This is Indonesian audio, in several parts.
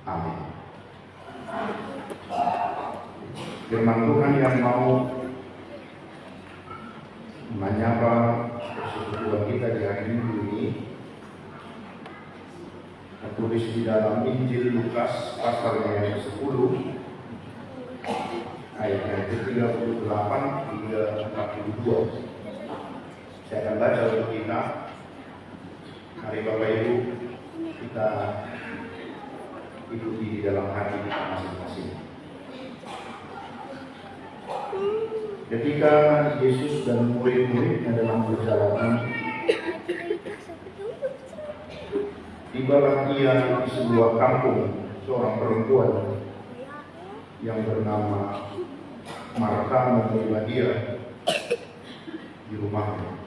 Amin. Firman Tuhan yang mau menyapa persekutuan kita di hari Minggu ini tertulis di dalam Injil Lukas pasal yang ke-10 ayat yang ke-38 hingga 42. Saya akan baca untuk kita. Mari Bapak Ibu kita ikuti di dalam hati kita masing-masing. Ketika Yesus dan murid-muridnya dalam perjalanan, tibalah ia di sebuah kampung seorang perempuan yang bernama Marta menerima dia di rumahnya.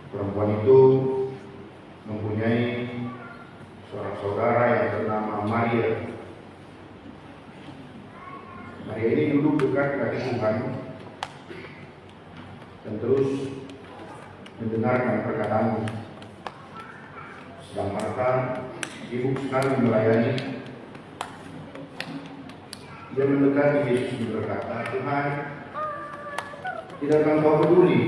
Perempuan itu mempunyai seorang saudara yang bernama Maria. Maria ini duduk dekat kaki Tuhan dan terus mendengarkan perkataannya. Sedang Marta sibuk sekali melayani. Dia mendekati Yesus dan berkata, "Tuhan, tidakkah Kau peduli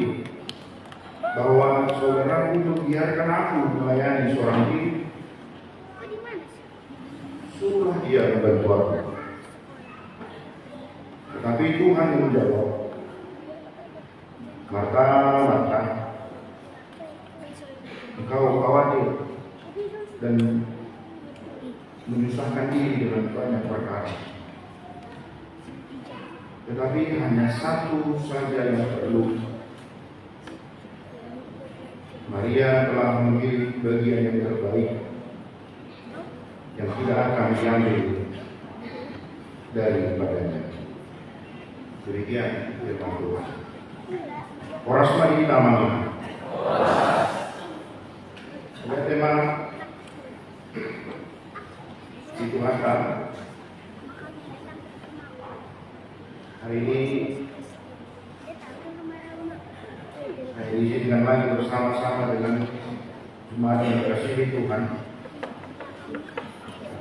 bahwa saudaraku untuk biarkan aku melayani seorang diri? Suruhlah dia membantu aku." Tetapi Tuhan menjawab, "Marta, Marta, engkau khawatir dan menyusahkan diri dengan banyak perkara. Tetapi hanya satu saja yang perlu. Maria telah memilih bagian yang terbaik yang tidak akan diambil daripadanya." Demikian firman Tuhan. Horas mari kita amankan. Ada tema itu akan hari ini saya diizinkan lagi bersama-sama dengan jemaat yang dikasihi Tuhan,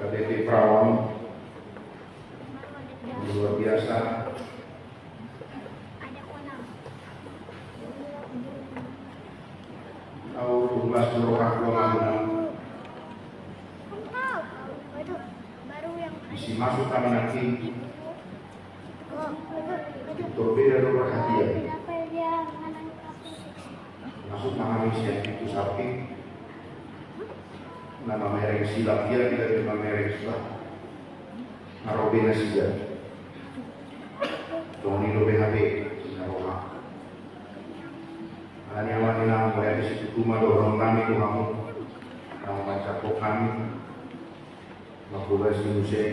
KBP Perawan, luar biasa. Tahu tugas berorah Mangunang isi masuk kami nanti berbeda perhatian masuk mengamis yang itu sapi nama merek silap dia tidak nama merek silap narobena sida Tony BHB Naroma hanya wanita mulai di situ rumah dorong kami itu kamu yang baca kami makulah si Musa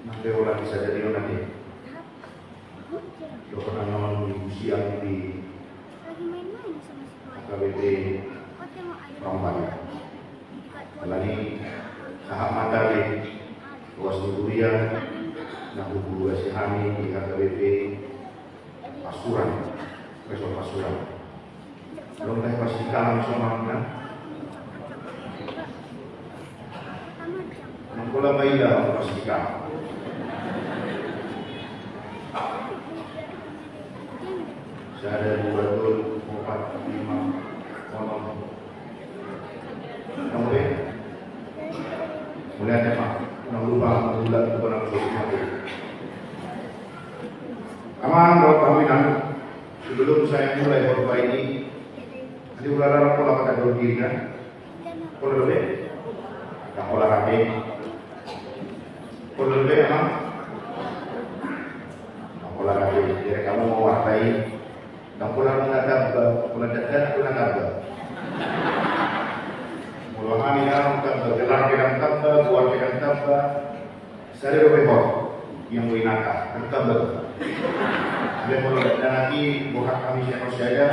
nanti olah bisa jadi nanti dokter anak siang di KBP Rombang lagi saham materi luas durian nah buku si Hani di KBP Pasuran Resor Pasuran belum teh pasti kalah sama kan Mangkola Baida pasti kalah saya ada 2, 4, 5 ngomong kamu deh mulai ada Pak jangan lupa bulan bukan aman buat kawinan. Sebelum saya mulai khotbah ini, nanti ulara pola kata dulu diri kan? Pola dulu deh, tak pola rapi. Pola dulu deh, emang? Tak pola rapi. Jadi kamu mau wartai, tak pola mengadap, pola dadan, pola kabel. Mula kami dalam tambah, gelar dengan tambah, buat dengan tambah. Saya lebih hot, yang winaka, tambah. Dia mulai dan nanti bukan kami siapa saja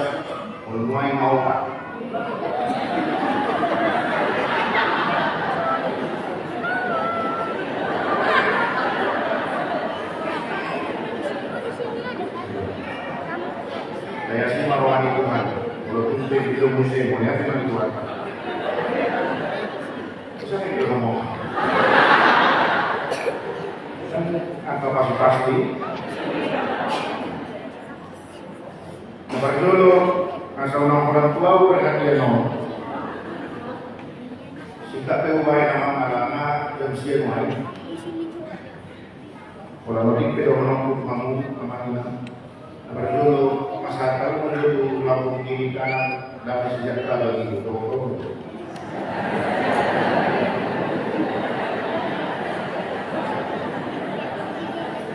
mulai mau Pak. Saya sih rohani Tuhan. Walaupun belum musim, ya Tuhan Tuhan. Apa pasti? Nomor dulu, asal orang tua perhatian no. Singkat perubahan nama alama dan siapa main. Kalau lebih pedorong kamu kemana? Nomor dulu, masyarakat menuju lambung kiri kanan damai sejahtera bagi itu.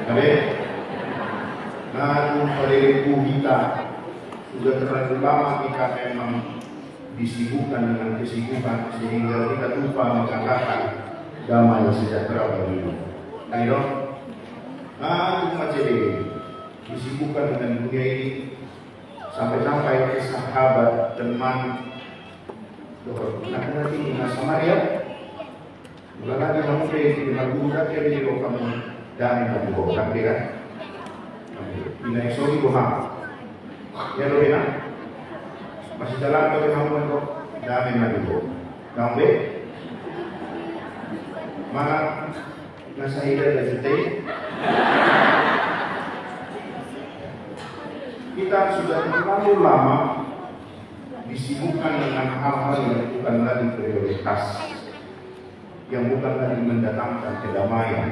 Tapi, nah, pada ibu kita sudah terlalu lama kita memang disibukkan dengan kesibukan sehingga kita lupa mengatakan damai sejahtera bagi kita. Ayo, nah, macam ini disibukkan dengan dunia ini sampai-sampai sahabat teman nanti dengan Samaria mulai lagi kamu dengan budak yang di kamu dan kamu bukan dia ini sorry bohong ya lo benar masih jalan ke kamu untuk dan lagi kamu mana nasa ida dan jutai kita sudah terlalu lama disibukkan dengan hal-hal yang bukan lagi prioritas, yang bukan lagi mendatangkan kedamaian,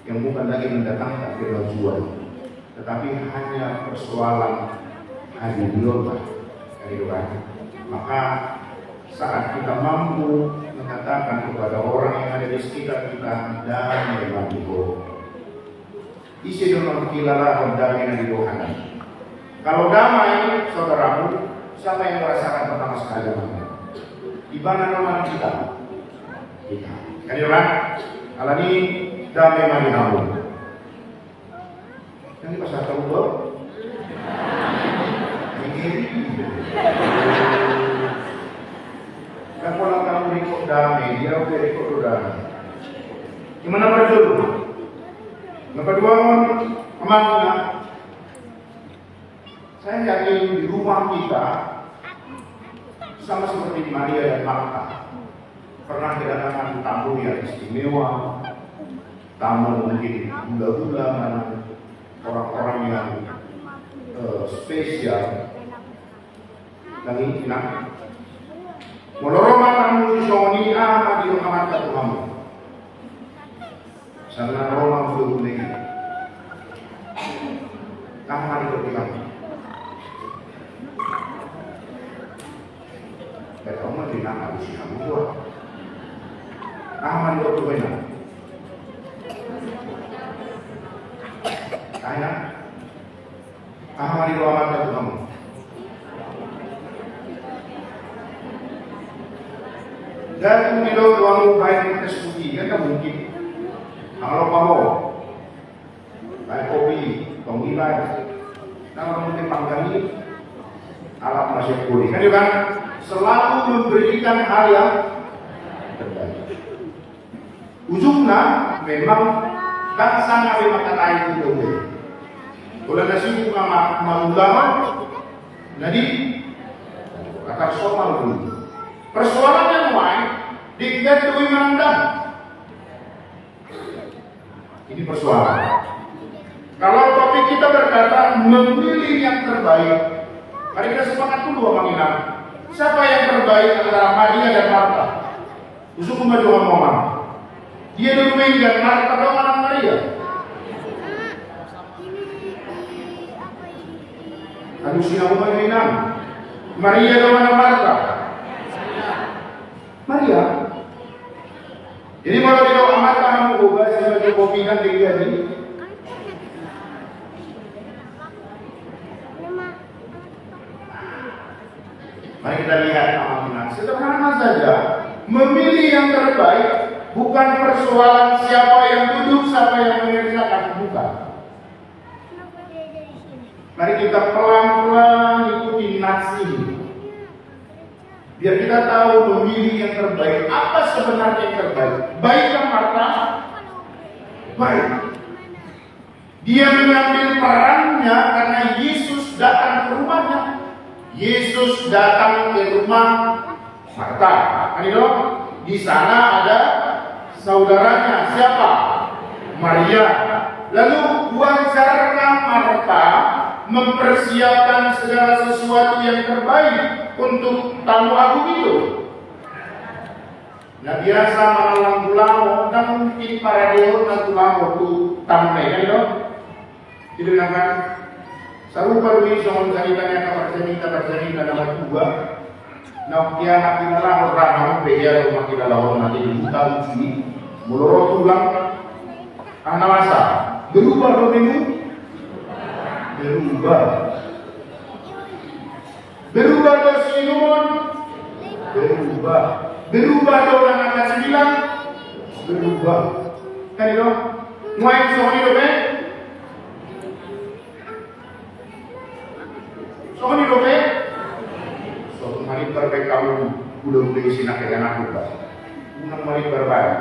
yang bukan lagi mendatangkan kemajuan, tetapi hanya persoalan hadiah, maka saat kita mampu mengatakan kepada orang yang ada di sekitar kita damai bagi isi dengan kilalah damai di Tuhan. Kalau damai, saudaramu, siapa yang merasakan pertama sekali damai? Di mana nama kita? Kita. Kan orang? Kalau ini damai mari kamu. Ini pasal tahu tuh? Ini. Kan kalau kamu ikut damai, dia udah ikut damai. Gimana berjul? Yang kedua, amanah. Saya yakin di rumah kita sama seperti Maria dan Marta pernah kedatangan tamu yang istimewa, tamu mungkin gula-gula, orang-orang yang spesial. Lagi enak. Meloroma tamu Sony ama di rumah kita kamu. Sana Roma belum lagi. Kamar itu kami. Kata orang di nak harus kamu buat. Aman itu benar. Kaya, aman itu aman itu kamu. Dan kalau kamu baik tersebut, kan mungkin. Kalau kamu baik kopi, pengilai, kalau mungkin panggali, alat masih pulih. Kan juga selalu memberikan hal yang terbaik. Ujungnya memang bangsa Nabi Makatai itu. Kalau nasi buka ulama, jadi akan soal dulu. Persoalan yang lain diketahui menandang. Ini persoalan. Kalau topik kita berkata memilih yang terbaik, mari kita sepakat dulu Bang Ina. Siapa yang terbaik antara Maria dan Marta? Usul kemajuan Muhammad. Dia dulu dan Marta atau anak Maria? Aduh siapa Bang Ina? Maria atau anak Marta? Maria. Jadi kalau dia amat kamu ubah sebagai kopi dan dia ini. Mari kita lihat amanah. Sederhana saja, memilih yang terbaik bukan persoalan siapa yang duduk, siapa yang mengerjakan, bukan. Mari kita pelan-pelan ikuti nafsu ini. Biar kita tahu memilih yang terbaik. Apa sebenarnya yang terbaik? Baikkah Marta? Baik. Dia mengambil perannya karena Yesus datang ke rumahnya. Yesus datang ke rumah Marta. Ayo, di sana ada saudaranya. Siapa? Maria. Lalu wajarnya Marta mempersiapkan segala sesuatu yang terbaik untuk tamu agung itu. Nah biasa malam tulamo, dan mungkin para dewa na tulamo tu tamu na yan, no? Tidak naman. Sarupa doon sa ceritanya kabarjanita nama dua. Nah dia nak kinalahor ramang, pehya rumah kinalahor nanti dibuka sini. Mulurot tulang, masa berubah doang berubah do sinuman, berubah do lang akan sembilan, berubah. Kan itu, muai sohoni dobe, suatu hari berbaik kamu udah isi nak dengan aku bah, unang hari berbaik,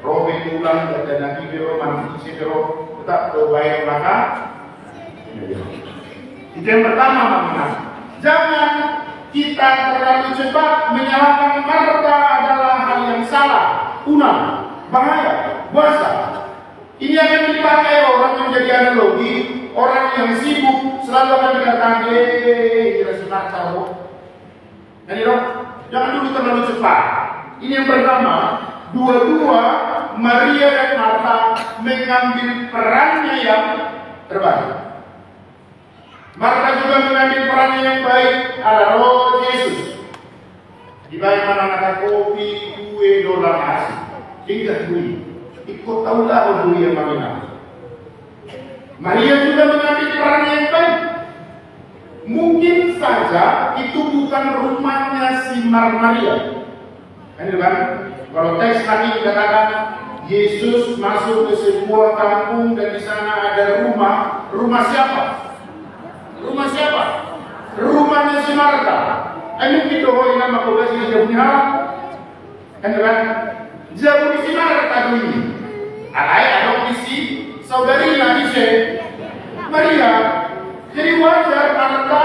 robek ulang dan nanti bero mandi bero tetap berbaik maka. Itu yang pertama, Mama. Jangan kita terlalu cepat menyalahkan Marta adalah hal yang salah, punah, bahaya, puasa. Ini akan dipakai orang menjadi analogi, orang yang sibuk selalu akan dikatakan, kira si Marta loh. Jadi dong, jangan dulu terlalu cepat. Ini yang pertama. Dua-dua Maria dan Marta mengambil perannya yang terbaik. Marta juga mengambil peran yang baik ala roh Yesus. Di baik mana kata kopi, kue, dolar nasi, hingga kue. Ikut tahulah dulu yang mana. Maria juga mengambil peran yang baik. Mungkin saja itu bukan rumahnya si Maria. Kan itu kan? Kalau teks lagi dikatakan Yesus masuk ke sebuah kampung dan di sana ada rumah. Rumah siapa? Rumah siapa? Rumahnya si Marta. Ini kita boleh nama kau kasih jauh ni hal. Kan? Jauh di si Marta ini. Alai adopsi saudari Nabi Maria. Jadi wajar Marta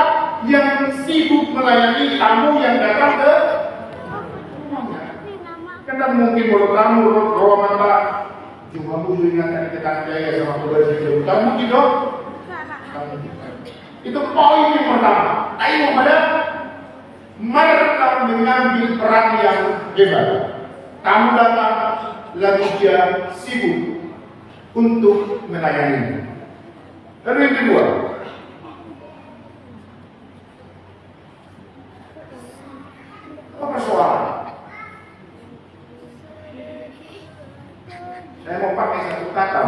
yang sibuk melayani tamu yang datang ke rumahnya. Kan mungkin kalau tamu roh Marta cuma aku ingatkan kita jaya sama kau kasih jauh. Kamu gitu? Itu poin yang pertama. Ayo pada Marta mengambil peran yang hebat. Tamu datang, lalu dia sibuk untuk melayani. Lalu yang kedua, apa persoalan? Saya mau pakai satu kata,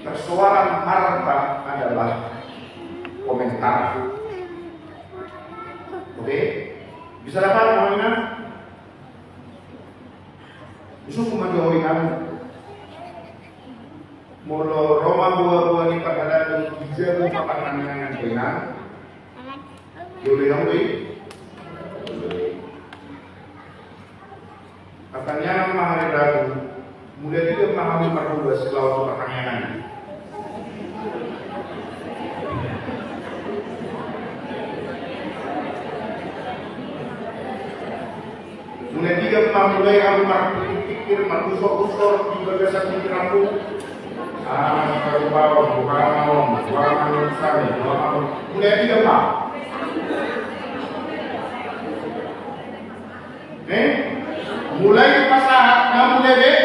persoalan Marta adalah komentar. Oke? Bisa dapat namanya? Bisa kumagawi kamu. Mula Roma buah-buah ni pagkala ng bija mo papanangan ng kina. Boleh kamu ini? Pertanyaan mahal itu mulai tidak memahami perluas kalau pertanyaan. Mulai tidak memulai aku pikir matusok-tusok di bagasan pikiranku. Kalau bawah, bukan sekali. Mulai tidak mah. Mulai pasahat, mulai deh.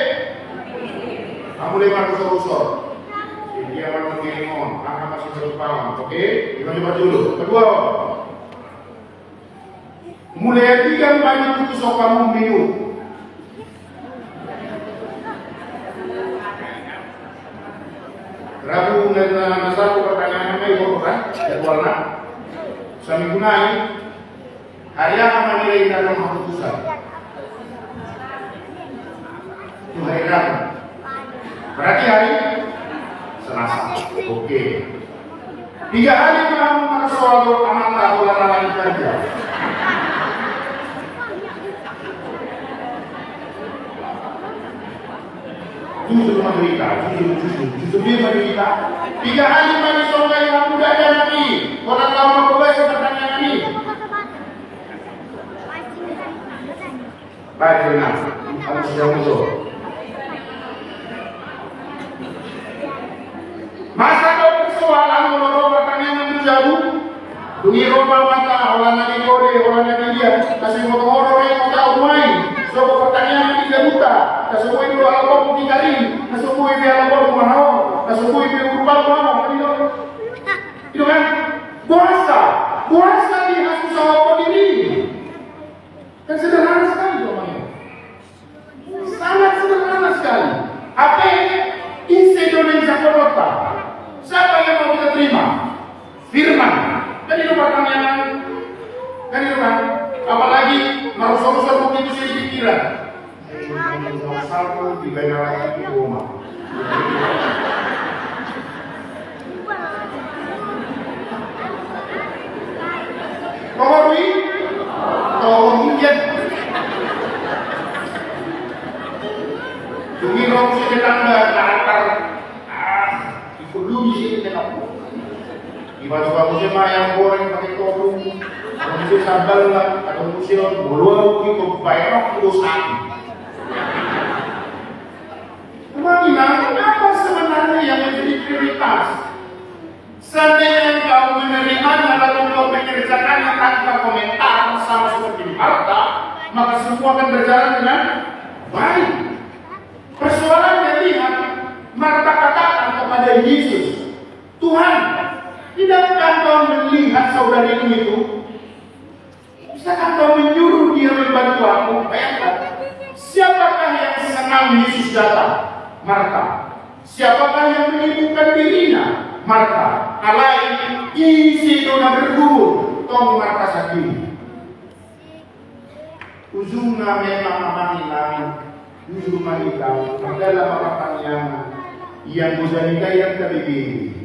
Mulai matusok-tusok. Dia akan mengirimon, akan masih berupaya. Oke, kita coba dulu. Kedua. Mulai tiga banyak putus kamu minum. Rabu dan satu pertanyaan ini bukan jadwalnya. Suami gunai hari apa menilai dalam keputusan? Itu hari Rabu. Berarti hari Selasa. Oke. 3 hari kamu soal anak tahu lain kerja. Justru dia menderita. 3 hari bagi saudara yang muda dan Nabi. Orang tahu apa bahasa pertanyaan ini? Baik, benar. Harus sudah muncul. Dungi roba mata, orang nadi kode, orang nadi dia, kasih motor orang yang mau tahu main. So pertanyaan 3 juta, kasih itu album 3 kali, kasih itu album mau, kasih itu urban mau, itu kan puasa di hasil sahur ini, kan sederhana sekali doanya, sangat sederhana sekali. Apa isi Indonesia Kota? Siapa yang mau kita terima? Firman. Kan itu pertanyaan, kan itu kan, apalagi marusor-marusor begitu sih pikiran. Satu di lagi di rumah. Kohori, kohorian. Demi rong sih tetangga akar, ikut dulu sih tetangga. Gimana bagusnya ayam goreng pakai todung, atau musim sambal lah, atau musim bolu itu bayar itu sapi. Apa sebenarnya yang menjadi prioritas? Seandainya kau menerimanya lalu kau mengerjakannya tanpa komentar sama seperti harta, maka semua akan berjalan dengan baik. Persoalannya lihat, Marta katakan kepada Yesus, Tuhan, tidakkah kau melihat saudarimu itu? Bisakah kau menyuruh dia membantu aku? Bayangkan, siapakah yang senang Yesus datang? Marta. Siapakah yang menyibukkan dirinya? Marta. Alai isi dona bergumul, tong Marta sakit. Ujungnya memang amanilang, ujung manikau, adalah makapan yang muzanika yang terbibi.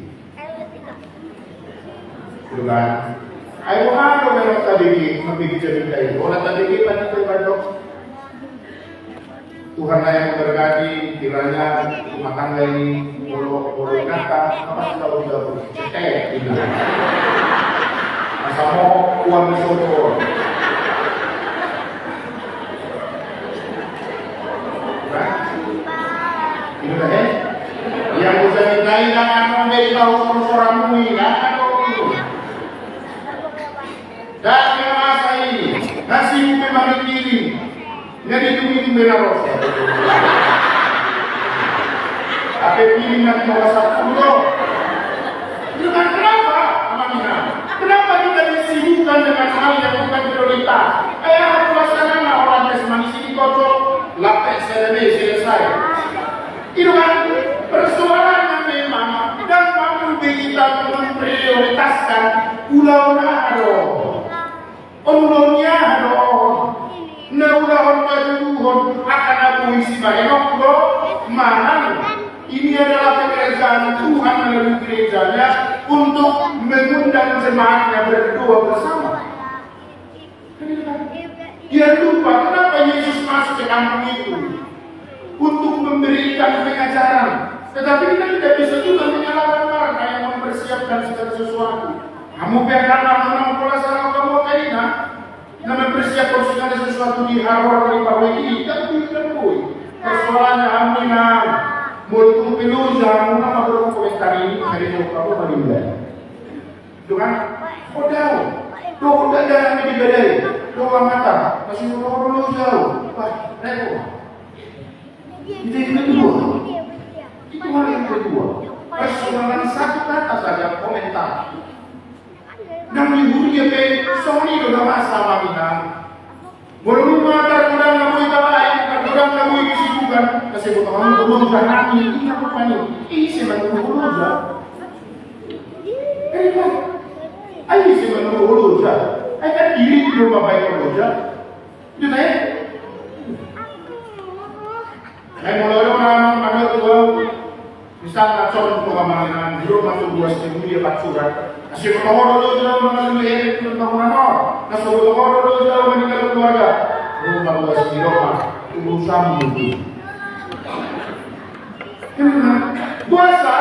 Bukan? Ayo haro meron tabigi, mabigit-bigit tayo. Wala tabigi pa dito ibadok. Tuhan yang memberkati, kiranya rumah tangga ini boleh kata, apa tahu-tahu, cetek, tidak. Masa mau uang disotor. Itu kan? Yang bisa ditai jangan memberi tahu suaramu ini, jangan itu. Dan masa ini, nasi upi mami kiri. Jadi itu benar. Tapi pilih nanti mau satu dengan kenapa? Amina. Kenapa kita disibukkan dengan hal yang bukan prioritas? Harus laksanakan orang jasmani sini kocok, lapis selesai. Itu kan persoalannya memang dan mampu kita memprioritaskan pulau Nado, Omlonya Nado. Naulahon kajuhon akan aku isi barenok lo mana ini adalah pekerjaan Tuhan melalui gerejanya untuk mengundang jemaatnya berdoa bersama. Dia lupa kenapa Yesus masuk ke kampung itu untuk memberikan pengajaran. Tetapi kita tidak bisa juga menyalahkan mereka yang mempersiapkan segala sesuatu. Kamu biarkan menang pola salah kamu kaina. Nama persiapan segala sesuatu di haror di bawah ini tak boleh. Persoalannya amina multum pelusa muna mabrok komentar ini hari ini kamu meninggal. Itu kan? Oh tahu. Lo udah ada di badai. Lo mata masih dulu jauh. Wah, repot. Itu yang kedua. Itu hal yang kedua. Persoalan satu kata saja komentar. Nang liburnya pe soni do nama sama kita. Belum matar kurang kamu itu lain, kurang kamu itu sibukan. Kasi kamu belum berani ini apa pani? Ini sebenarnya belum aja. Ayo sebenarnya belum aja. Ayo kan diri belum bapak belum aja. Itu teh. Ayo mulai orang mana tua. Misalnya contoh kemarin belum masuk 2 dia 4 surat. Kasi kalau dulu jauh mengalami itu tahunan kasi kalau dulu jauh meninggal keluarga, rumah luas di rumah, urusan itu. Puasa,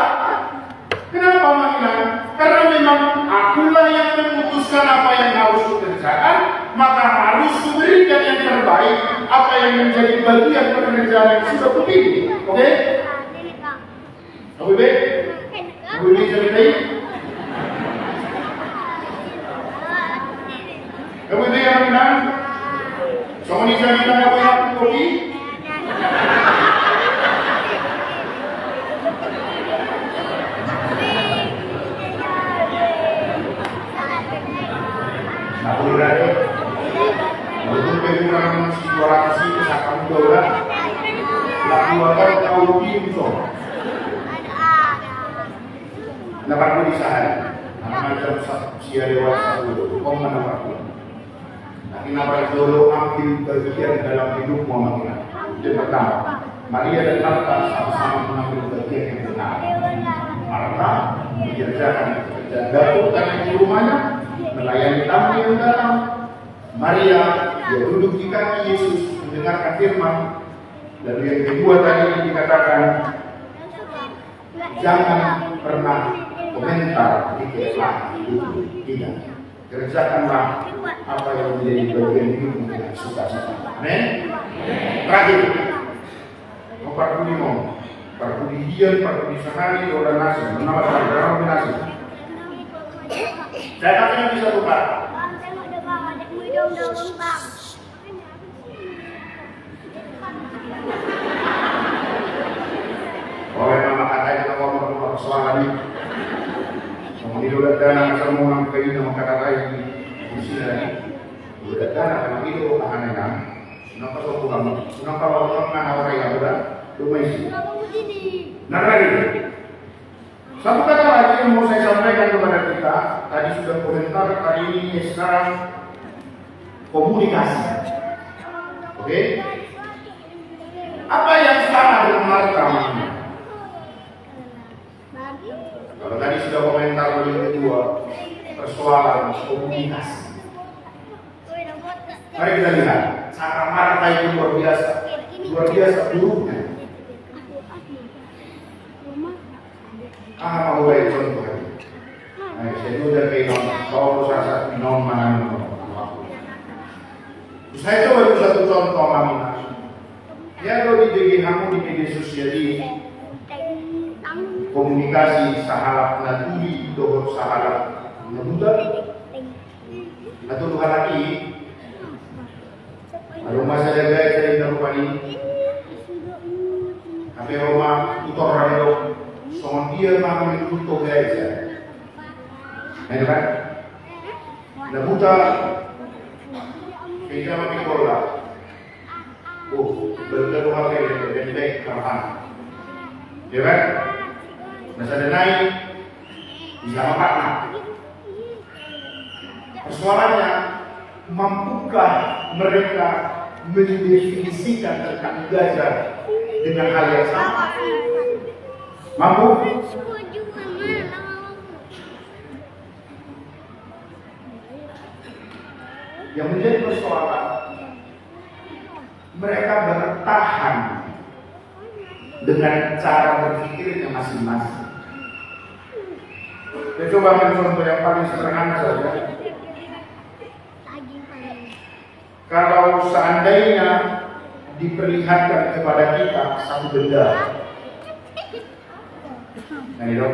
kenapa mengilang? Karena memang akulah yang memutuskan apa yang harus dikerjakan, maka harus memberikan yang terbaik, apa yang menjadi bagian pekerjaan yang sudah kupilih. Oke? Abu Bek? Abu Bek ceritain? Kamu itu yang bilang, sama ni saya bilang apa yang kopi? Nah, boleh lagi. Betul betul orang suara kasih kesakam doa. Lalu akan kau kopi itu. Dapat beli sehari. Macam sia dewasa dulu. Kau mana aku? Nah, kenapa dulu ambil bagian dalam hidup Muhammad? Yang pertama, Maria dan Marta sama-sama mengambil bagian yang benar. Marta mengerjakan pekerjaan dapur dan di rumahnya, melayani tamu yang datang. Maria dia duduk di kaki Yesus mendengarkan firman. Lalu yang kedua tadi dikatakan, jangan pernah komentar di kesalahan hidup kita. Kerjakanlah apa yang menjadi bagian hidupmu dengan suka-suka. Amin. Terakhir, nomor 5, perkudian, perkudisanari, orang nasi, menawar orang nasi. Saya akan bisa buka. Oh, memang katanya kita ngomong persoalan ini. Mengidulat dana semua kayu nama kata-kata di sini lagi. Mengidulat dana memang itu akan-akan. Kenapa suatu kamu? Kenapa orang orang yang berat? Cuma isi. Nah lagi. Satu kata lagi yang mau saya sampaikan kepada kita. Tadi sudah komentar, hari ini sekarang komunikasi. Oke? Apa yang salah dengan Marta? Kalau tadi sudah komentar yang kedua, persoalan komunikasi. Mari kita lihat, cara Marta itu luar biasa buruknya. Mau baik contoh. Saya sudah kehilangan, kalau saya non mana. Saya coba satu contoh Mamina. Ya kalau di DGH di media sosial ini. Komunikasi sahalap natuli dohor sahalap nabuta atau luar lagi rumah saya guys dari Darupani tapi rumah tutor radio soal dia mau tutor guys ya ini kan nabuta kita mau pikola berdoa kepada bendek kapan ya kan. Masa ada naik bisa makna. Persoalannya, mampukah mereka mendefinisikan tentang gajah dengan hal yang sama? Mampu? Yang menjadi persoalan, mereka bertahan dengan cara berpikirnya masing-masing. Saya coba ambil contoh yang paling sederhana saja. Kalau seandainya diperlihatkan kepada kita satu benda, nah ini dok,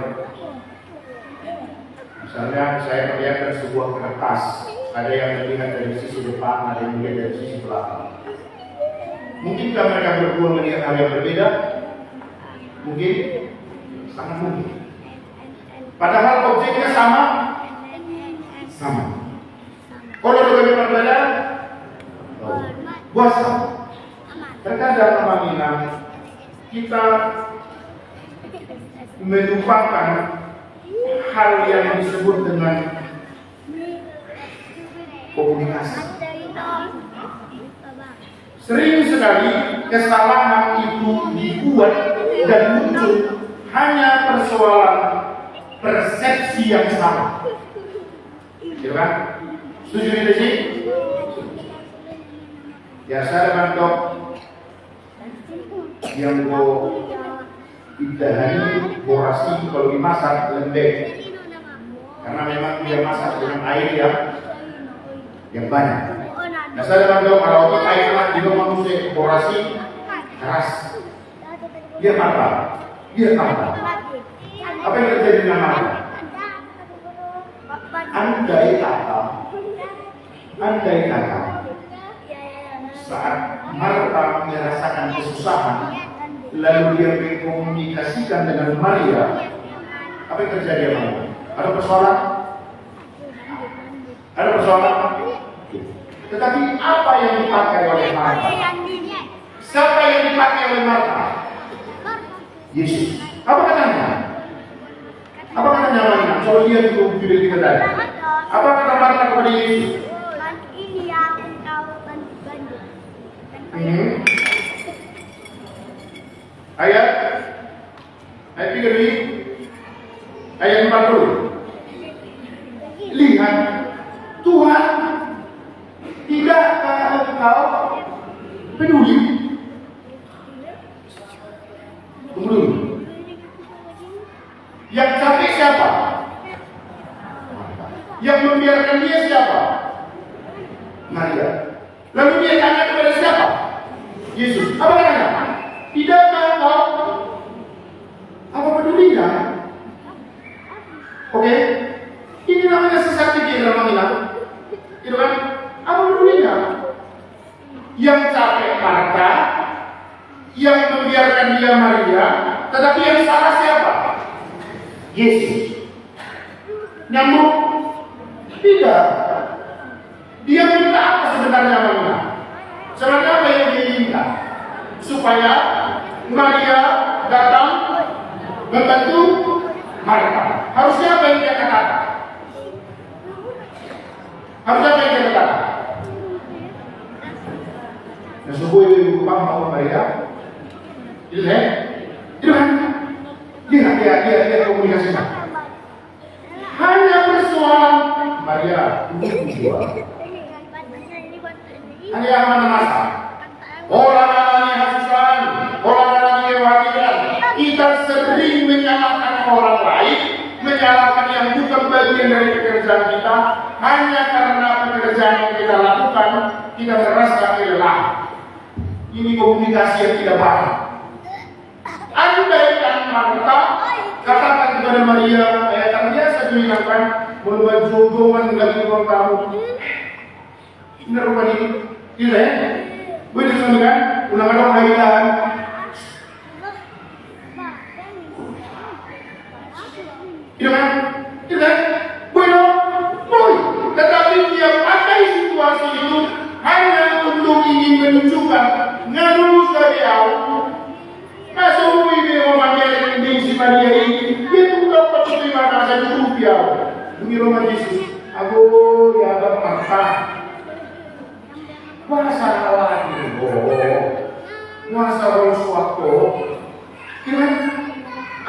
misalnya saya perlihatkan sebuah kertas, ada yang melihat dari sisi depan, ada yang melihat dari sisi belakang. Mungkinkah mereka berdua melihat hal yang berbeda? Mungkin, sangat mungkin. Padahal objeknya sama. Kalau lebih berbeda, puasa. Terkadang Mamina kita melupakan hal yang disebut dengan komunikasi. Sering sekali kesalahan itu dibuat dan muncul hanya persoalan persepsi yang salah. Ya kan? Setuju ini sih? Ya saya bantu yang mau idahani borasi kalau dimasak lembek karena memang dia masak dengan air yang banyak. Nah saya bantu kalau air di rumah manusia borasi keras dia apa? Apa yang terjadi dengan mana? Andai kata Andai kata saat Marta merasakan kesusahan, lalu dia berkomunikasikan dengan Maria, apa yang terjadi sama dia? Ada persoalan? Ada persoalan? Tetapi apa yang dipakai oleh Marta? Siapa yang dipakai oleh Marta? Yesus. Apa katanya? Apa katanya Marta? Coba lihat dulu Bible kita tadi. Apa kata Marta kepada Yesus? Ayat 3 ayat 40. Lihat, Tuhan, tidakkah engkau peduli? Tunggu dulu. Yang capek siapa? Yang membiarkan dia siapa? Maria. Lalu dia tanya kepada siapa? Yesus. Apa katanya? Tidakkah engkau? Apa pedulinya? Oke, ini namanya sesat pikir dalam hilang. Itu kan? Apa pedulinya? Yang capek Marta, yang membiarkan dia Maria, tetapi yang salah siapa? Yesus. Nyambung? Tidak. Dia minta apa sebenarnya Maria? Sebenarnya apa yang dia minta? Supaya Maria datang membantu Marta. Harusnya apa yang dia katakan? Harusnya apa yang dia katakan? Nasubuh ibu mau Maria. Itu kan? Dia komunikasikan. Hanya persoalan Maria itu hanya mana masa? Orang-orang hasusan, orang-orang kewakilan. Kita sering menyalahkan orang lain, menyalahkan yang bukan bagian dari pekerjaan kita, hanya karena pekerjaan yang kita lakukan, kita merasa kelelahan. Ini komunikasi yang tidak baik. Andaikan Marta katakan kepada Maria, ayat yang biasa diingatkan, berbuat jodohan lagi ruang tamu. Benar bukan ini? Tidak ya? Boleh disebutkan? Ulang-ulang kaitan. Tidak kan? Tidak? Boleh? Boleh. Tetapi dia pakai situasi itu hanya untuk ingin menunjukkan ngalus dari Allah. Masuk ini romannya yang di Maria ini, dia sudah terima kasih cukup ya. Demi Roman Yesus, aku ya bermata. Masalah ini, masalah suatu. Kira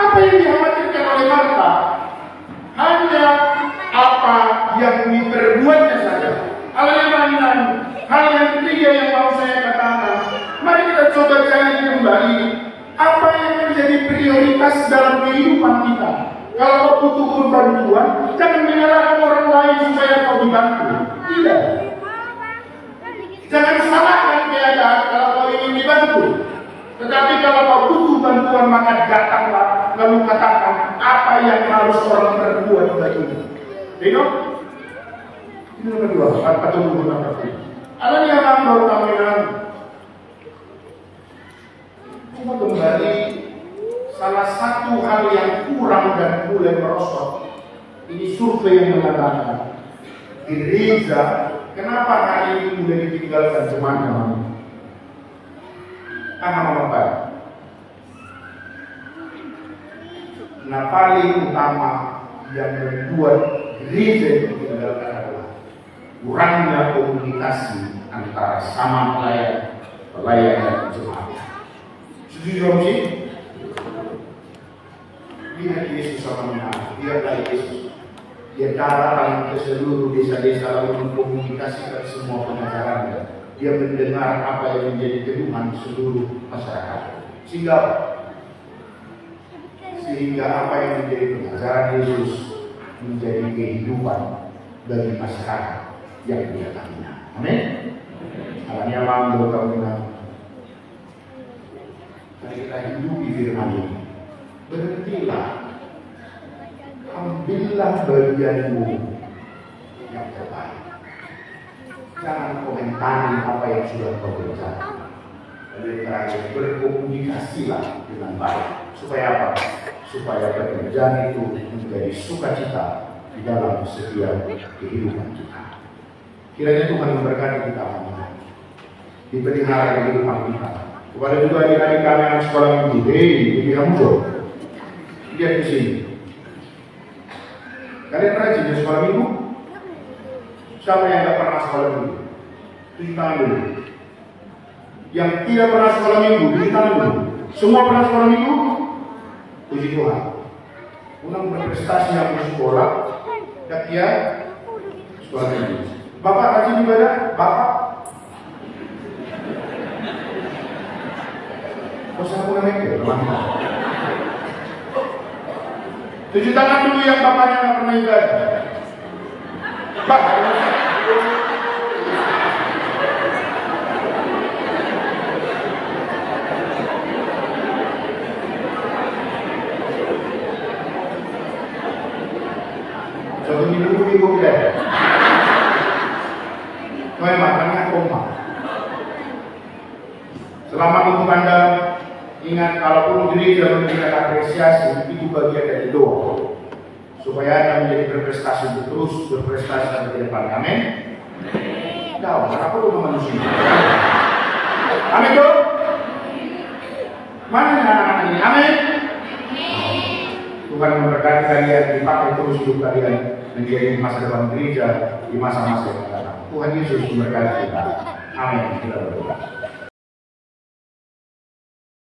apa yang dikhawatirkan oleh Marta? Hanya apa yang diperbuatnya saja. Hal yang lain, hal yang ketiga yang mau saya katakan. Mari kita coba cari kembali. Apa yang menjadi prioritas dalam kehidupan kita? Kalau kau butuh bantuan, jangan menyalahkan orang lain supaya kau dibantu. Tidak. Jangan salahkan keadaan kalau kau ingin dibantu. Tetapi kalau kau butuh bantuan, maka datanglah lalu katakan apa yang harus orang berbuat bagimu. Tengok. Ini nomor 2. Atau nomor 4. Ada yang baru kaminan. Cuma kembali salah satu hal yang kurang dan mulai merosot. Ini survei yang mengatakan gereja kenapa hari ini mulai ditinggalkan jemaah? Apa? Nah paling utama yang membuat gereja ditinggalkan adalah kurangnya komunikasi antara sama pelayan dan jemaat. Setuju sih? Lihat Yesus sama menang. Lihatlah Yesus. Dia datang ke seluruh desa-desa lalu mengkomunikasikan semua pengajarannya. Dia mendengar apa yang menjadi keluhan seluruh masyarakat. Sehingga apa yang menjadi pengajaran Yesus menjadi kehidupan bagi masyarakat yang didatanginya. Amin. Alanya mampu kau menang. Mari kita hidupi firman ini. Berhentilah, ambillah bagianmu yang terbaik. Jangan komentari apa yang sudah kau kerjakan. Dan yang terakhir, berkomunikasilah dengan baik. Supaya apa? Supaya pekerjaan itu menjadi sukacita di dalam setiap kehidupan kita. Kiranya Tuhan memberkati kita semua. Dipelihara kehidupan kita. Kepada juga adik-adik kami anak sekolah minggu, jadi kamu dong. Lihat di sini. Kalian rajin di sekolah minggu? Siapa yang tidak pernah sekolah minggu? Tunjuk tangan dulu. Yang tidak pernah sekolah minggu, tunjuk tangan dulu. Semua pernah sekolah minggu? Puji Tuhan. Unang berprestasi yang bersekolah, dan dia sekolah minggu. Bapak rajin ibadah? Bapak? Kau saya punya mikir, teman-teman. Tunjuk tangan dulu yang bapaknya nggak pernah ibadah. Pak, satu minggu tidak. Kau makannya koma. Selamat untuk Anda. Ingat, kalaupun gereja memberikan apresiasi, itu bagian dari doa. Supaya Anda menjadi berprestasi, terus berprestasi ke depan. Amin. Kau, kenapa lu manusia? Amin tuh. Mana anak-anak ini? Amin. Tuhan memberkati kalian, dipakai terus hidup kalian menjadi masa depan gereja di masa-masa yang akan datang. Tuhan Yesus memberkati kita. Amin. Kita berdoa.